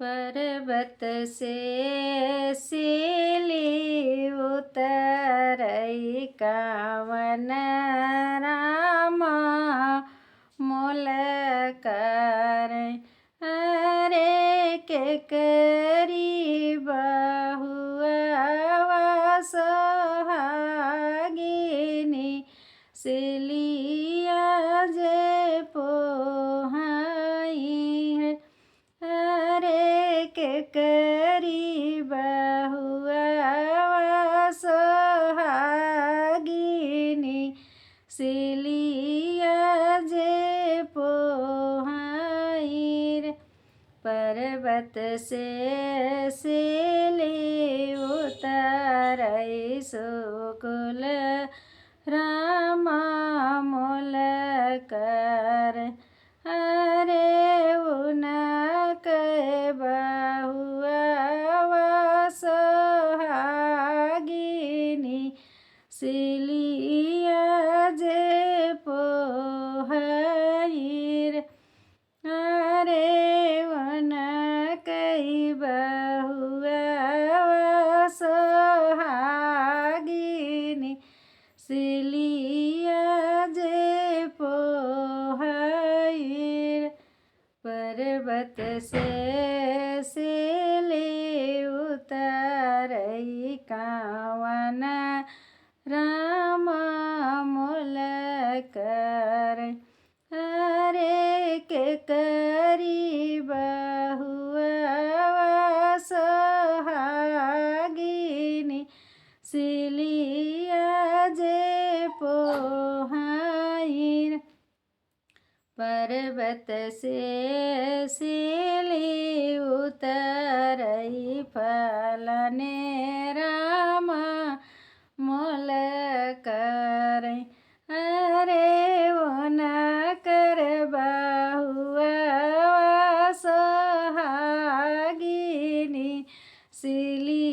पर्वत से सिली उतरई कावन रामा मोल कर हरे के करी बहुआ सोहागिनी सिलिया जे पोहाई हरे के करी बहुआ सोहागिनी सिलिया जे पोहाई पर्वत से सिली उतरई सुकुल रामा मोल कर हरे उनक बहुआ सोहागिनी सिलिया जे पोहाई हरे उनक बहुआ सोहागिनी सिलिया जे पोहाई पर्वत से सिली उतरई कावन रामा मोल कर हरे के करी बहुआ सोहागिनी सिलिया जे पोहाई पर्वत से सिली उतरई फलने रामा मोल कर हरे वन कर बहुआ सोहागिनी सिली